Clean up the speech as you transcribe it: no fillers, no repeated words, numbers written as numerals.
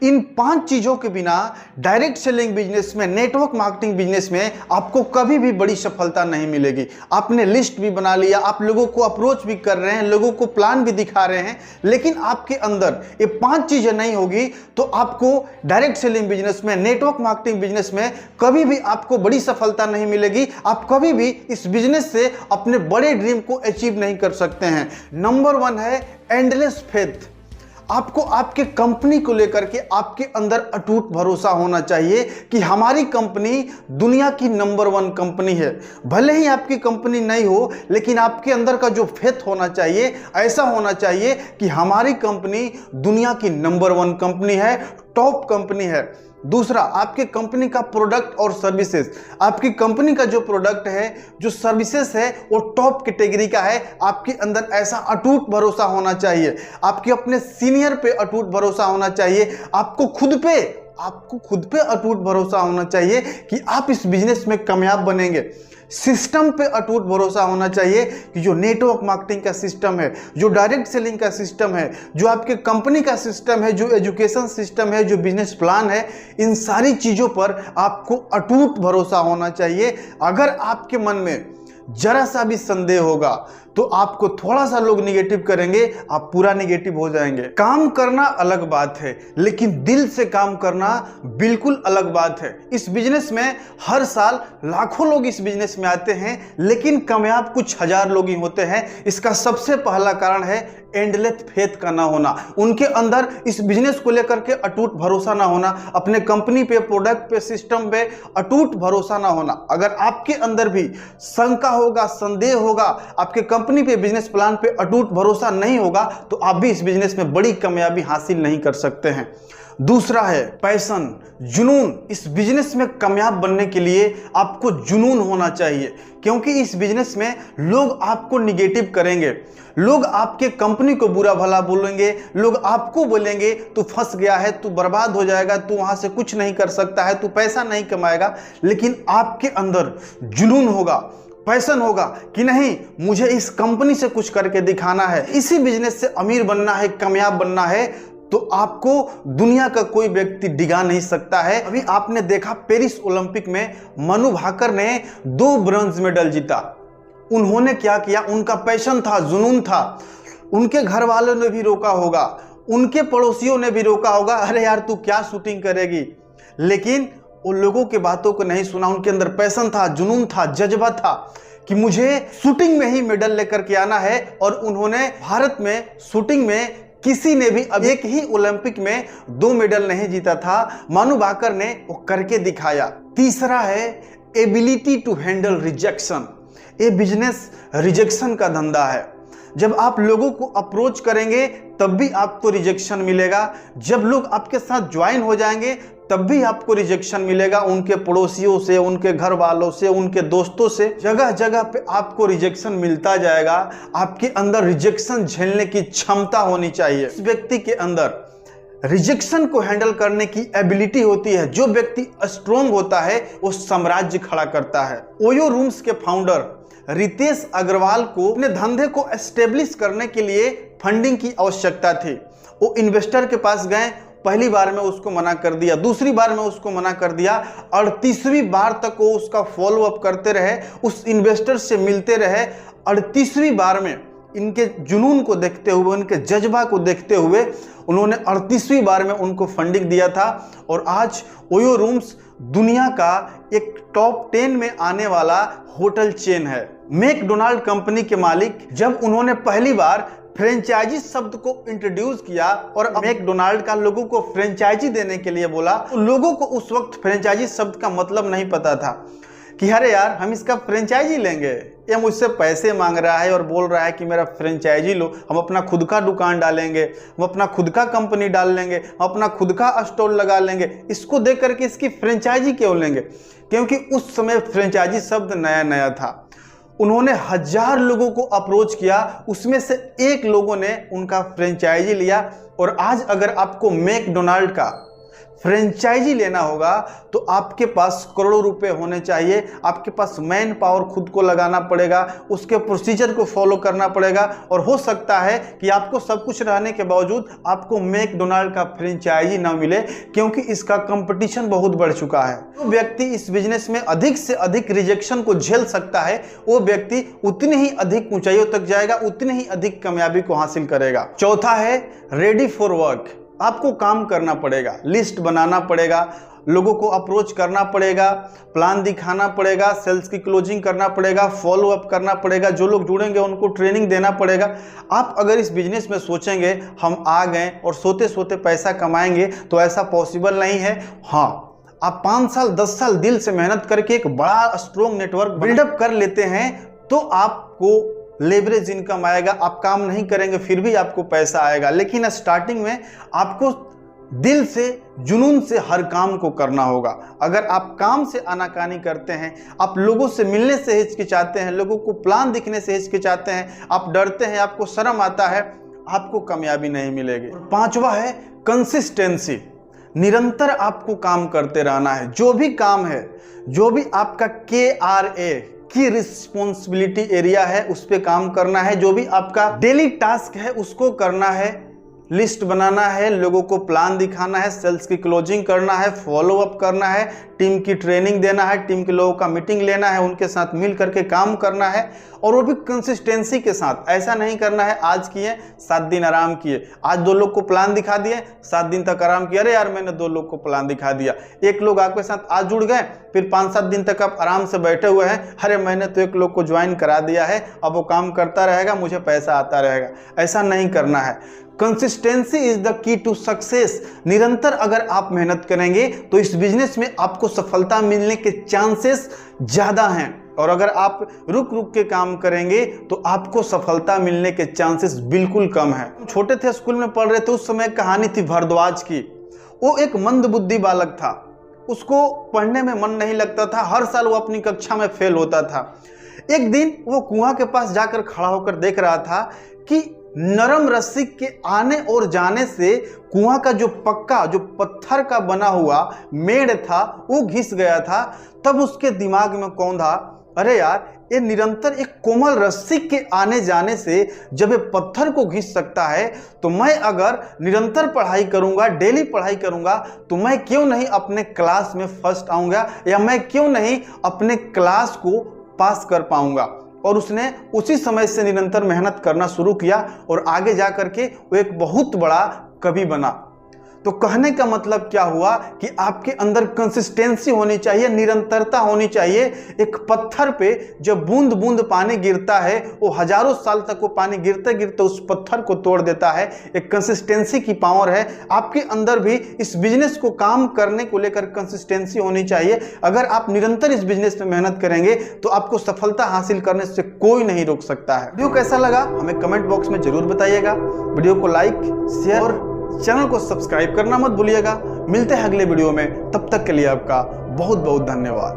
इन 5 चीजों के बिना डायरेक्ट सेलिंग बिजनेस में, नेटवर्क मार्केटिंग बिजनेस में आपको कभी भी बड़ी सफलता नहीं मिलेगी। आपने लिस्ट भी बना लिया, आप लोगों को अप्रोच भी कर रहे हैं, लोगों को प्लान भी दिखा रहे हैं, लेकिन आपके अंदर ये 5 चीजें नहीं होगी तो आपको डायरेक्ट सेलिंग बिजनेस में, नेटवर्क मार्केटिंग बिजनेस में कभी भी आपको बड़ी सफलता नहीं मिलेगी। आप कभी भी इस बिजनेस से अपने बड़े ड्रीम को अचीव नहीं कर सकते हैं। नंबर 1 है एंडलेस फेथ। आपको आपके कंपनी को लेकर के आपके अंदर अटूट भरोसा होना चाहिए कि हमारी कंपनी दुनिया की नंबर 1 कंपनी है। भले ही आपकी कंपनी नहीं हो, लेकिन आपके अंदर का जो फेथ होना चाहिए, ऐसा होना चाहिए कि हमारी कंपनी दुनिया की नंबर 1 कंपनी है, टॉप कंपनी है। दूसरा, आपके कंपनी का प्रोडक्ट और सर्विसेज। आपकी कंपनी का जो प्रोडक्ट है, जो सर्विसेज है, वो टॉप कैटेगरी का है। आपके अंदर ऐसा अटूट भरोसा होना चाहिए। आपके अपने सीनियर पे अटूट भरोसा होना चाहिए। आपको खुद पे अटूट भरोसा होना चाहिए कि आप इस बिजनेस में कामयाब बनेंगे। सिस्टम पे अटूट भरोसा होना चाहिए कि जो नेटवर्क मार्केटिंग का सिस्टम है, जो डायरेक्ट सेलिंग का सिस्टम है, जो आपके कंपनी का सिस्टम है, जो एजुकेशन सिस्टम है, जो बिजनेस प्लान है, इन सारी चीज़ों पर आपको अटूट भरोसा होना चाहिए। अगर आपके मन में जरा सा भी संदेह होगा तो आपको थोड़ा सा लोग निगेटिव करेंगे, आप पूरा निगेटिव हो जाएंगे। काम करना अलग बात है, लेकिन दिल से काम करना बिल्कुल अलग बात है। इस बिजनेस में हर साल लाखों लोग इस बिजनेस में आते हैं, लेकिन कामयाब कुछ हजार लोग ही होते हैं। इसका सबसे पहला कारण है एंडलेस फेथ का ना होना, उनके अंदर इस बिजनेस को लेकर के अटूट भरोसा ना होना, अपने कंपनी पे, प्रोडक्ट पे, सिस्टम पे अटूट भरोसा ना होना। अगर आपके अंदर भी शंका होगा, संदेह होगा, आपके कंपनी पे, बिजनेस प्लान पे अटूट भरोसा नहीं होगा, तो आप भी इस बिजनेस में बड़ी कामयाबी हासिल नहीं कर सकते हैं। दूसरा है पैशन, जुनून। इस बिजनेस में कामयाब बनने के लिए आपको जुनून होना चाहिए, क्योंकि इस बिजनेस में लोग आपको निगेटिव करेंगे, लोग आपके कंपनी को बुरा भला बोलेंगे, लोग आपको बोलेंगे तू फंस गया है, तू बर्बाद हो जाएगा, तू वहां से कुछ नहीं कर सकता है, तू पैसा नहीं कमाएगा। लेकिन आपके अंदर जुनून होगा, पैशन होगा कि नहीं, मुझे इस कंपनी से कुछ करके दिखाना है, इसी बिजनेस से अमीर बनना है, कामयाब बनना है, तो आपको दुनिया का कोई व्यक्ति डिगा नहीं सकता है। अभी आपने देखा पेरिस ओलंपिक में मनु भाकर ने 2 ब्रॉन्ज मेडल जीता। उन्होंने क्या किया? उनका पैशन था, जुनून था। उनके घर वालों ने भी रोका होगा, उनके पड़ोसियों ने भी रोका होगा, अरे यार तू क्या शूटिंग करेगी, लेकिन उन लोगों की बातों को नहीं सुना। उनके अंदर पैशन था, जुनून था, जज्बा था कि मुझे शूटिंग में ही मेडल लेकर के आना है। और उन्होंने भारत में शूटिंग में किसी ने भी अब एक ही ओलंपिक में 2 मेडल नहीं जीता था, मनु भाकर ने वो करके दिखाया। तीसरा है एबिलिटी टू हैंडल रिजेक्शन। ये बिजनेस रिजेक्शन का धंधा है। जब आप लोगों को अप्रोच करेंगे तब भी आपको रिजेक्शन मिलेगा, जब लोग आपके साथ ज्वाइन हो जाएंगे तब भी आपको रिजेक्शन मिलेगा। उनके पड़ोसियों से, उनके घर वालों से, उनके दोस्तों से, जगह जगह पे आपको रिजेक्शन मिलता जाएगा। आपके अंदर रिजेक्शन झेलने की क्षमता होनी चाहिए। इस व्यक्ति के अंदर रिजेक्शन को हैंडल करने की एबिलिटी होती है। जो व्यक्ति स्ट्रोंग होता है वो साम्राज्य खड़ा करता है। ओयो रूम्स के फाउंडर रितेश अग्रवाल को अपने धंधे को एस्टेब्लिश करने के लिए फंडिंग की आवश्यकता थी। वो इन्वेस्टर के पास गए, पहली बार में उसको मना कर दिया, दूसरी बार में उसको मना कर दिया, 38वीं बार तक वो उसका फॉलो अप करते रहे, उस इन्वेस्टर से मिलते रहे। 38वीं बार में इनके जुनून को देखते हुए, उनके जज्बा को देखते हुए उन्होंने 38वीं बार में उनको फंडिंग दिया था। और आज ओयो रूम्स दुनिया का एक टॉप 10 में आने वाला होटल चेन है। मैकडोनाल्ड कंपनी के मालिक जब उन्होंने पहली बार फ्रेंचाइजी शब्द को इंट्रोड्यूस किया और मैकडोनाल्ड का लोगों को फ्रेंचाइजी देने के लिए बोला, तो लोगों को उस वक्त फ्रेंचाइजी शब्द का मतलब नहीं पता था कि अरे यार हम इसका फ्रेंचाइजी लेंगे, ये मुझसे पैसे मांग रहा है और बोल रहा है कि मेरा फ्रेंचाइजी लो, हम अपना खुद का दुकान डालेंगे, हम अपना खुद का कंपनी डाल लेंगे, हम अपना खुद का स्टॉल लगा लेंगे, इसको देख करके इसकी फ्रेंचाइजी क्यों लेंगे? क्योंकि उस समय फ्रेंचाइजी शब्द नया नया था। उन्होंने 1000 लोगों को अप्रोच किया, उसमें से 1 लोगों ने उनका फ्रेंचाइजी लिया। और आज अगर आपको मैकडोनाल्ड का फ्रेंचाइजी लेना होगा तो आपके पास करोड़ों रुपए होने चाहिए, आपके पास मैन पावर खुद को लगाना पड़ेगा, उसके प्रोसीजर को फॉलो करना पड़ेगा। और हो सकता है कि आपको सब कुछ रहने के बावजूद आपको मैकडोनाल्ड का फ्रेंचाइजी ना मिले, क्योंकि इसका कंपटीशन बहुत बढ़ चुका है। जो व्यक्ति इस बिजनेस में अधिक से अधिक रिजेक्शन को झेल सकता है, वो व्यक्ति उतनी ही अधिक ऊंचाइयों तक जाएगा, उतनी ही अधिक कामयाबी को हासिल करेगा। चौथा है रेडी फॉर वर्क। आपको काम करना पड़ेगा, लिस्ट बनाना पड़ेगा, लोगों को अप्रोच करना पड़ेगा, प्लान दिखाना पड़ेगा, सेल्स की क्लोजिंग करना पड़ेगा, फॉलो अप करना पड़ेगा, जो लोग जुड़ेंगे उनको ट्रेनिंग देना पड़ेगा। आप अगर इस बिजनेस में सोचेंगे हम आ गए और सोते सोते पैसा कमाएंगे, तो ऐसा पॉसिबल नहीं है। हाँ, आप 5 साल 10 साल दिल से मेहनत करके एक बड़ा स्ट्रॉन्ग नेटवर्क बिल्डअप कर लेते हैं तो आपको लेवरेज इनकम आएगा। आप काम नहीं करेंगे फिर भी आपको पैसा आएगा, लेकिन स्टार्टिंग में आपको दिल से जुनून से हर काम को करना होगा। अगर आप काम से आनाकानी करते हैं, आप लोगों से मिलने से हिचकिचाते हैं, लोगों को प्लान दिखने से हिचकिचाते हैं, आप डरते हैं, आपको शर्म आता है, आपको कामयाबी नहीं मिलेगी। पांचवा है कंसिस्टेंसी। निरंतर आपको काम करते रहना है। जो भी काम है, जो भी आपका KRA की रिस्पॉन्सिबिलिटी एरिया है, उस पे काम करना है। जो भी आपका डेली टास्क है उसको करना है, लिस्ट बनाना है, लोगों को प्लान दिखाना है, सेल्स की क्लोजिंग करना है, फॉलो अप करना है, टीम की ट्रेनिंग देना है, टीम के लोगों का मीटिंग लेना है, उनके साथ मिल करके काम करना है, और वो भी कंसिस्टेंसी के साथ। ऐसा नहीं करना है आज किए 7 दिन आराम किए, आज 2 लोग को प्लान दिखा दिए, 7 दिन तक आराम किया, अरे यार मैंने 2 लोग को प्लान दिखा दिया। एक लोग आपके साथ आज जुड़ गए, फिर 5-7 दिन तक आप आराम से बैठे हुए हैं, अरे मैंने तो एक लोग को ज्वाइन करा दिया है, अब वो काम करता रहेगा, मुझे पैसा आता रहेगा। ऐसा नहीं करना है। Consistency is the key to success. निरंतर अगर आप मेहनत करेंगे तो इस बिजनेस में आपको सफलता मिलने के चांसेस ज्यादा हैं, और अगर आप रुक रुक के काम करेंगे तो आपको सफलता मिलने के चांसेस बिल्कुल कम है। छोटे थे, स्कूल में पढ़ रहे थे, उस समय कहानी थी भारद्वाज की। वो एक मंदबुद्धि बालक था, उसको पढ़ने में मन नहीं लगता था, हर साल वो अपनी कक्षा में फेल होता था। एक दिन वो कुआं के पास जाकर खड़ा होकर देख रहा था कि नरम रस्सी के आने और जाने से कुआं का जो पक्का, जो पत्थर का बना हुआ मेड़ था, वो घिस गया था। तब उसके दिमाग में कौंधा, अरे यार, ये निरंतर एक कोमल रस्सी के आने जाने से जब ये पत्थर को घिस सकता है, तो मैं अगर निरंतर पढ़ाई करूंगा, डेली पढ़ाई करूंगा, तो मैं क्यों नहीं अपने क्लास में फर्स्ट आऊंगा, या मैं क्यों नहीं अपने क्लास को पास कर पाऊंगा। और उसने उसी समय से निरंतर मेहनत करना शुरू किया और आगे जा करके वो एक बहुत बड़ा कवि बना। तो कहने का मतलब क्या हुआ कि आपके अंदर कंसिस्टेंसी होनी चाहिए, निरंतरता होनी चाहिए। एक पत्थर पे जब बूंद बूंद पानी गिरता है, वो हजारों साल तक वो पानी गिरते गिरते उस पत्थर को तोड़ देता है। एक कंसिस्टेंसी की पावर है। आपके अंदर भी इस बिजनेस को काम करने को लेकर कंसिस्टेंसी होनी चाहिए। अगर आप निरंतर इस बिजनेस में मेहनत करेंगे तो आपको सफलता हासिल करने से कोई नहीं रोक सकता है। वीडियो कैसा लगा हमें कमेंट बॉक्स में जरूर बताइएगा। वीडियो को लाइक, शेयर और चैनल को सब्सक्राइब करना मत भूलिएगा। मिलते हैं अगले वीडियो में, तब तक के लिए आपका बहुत बहुत धन्यवाद।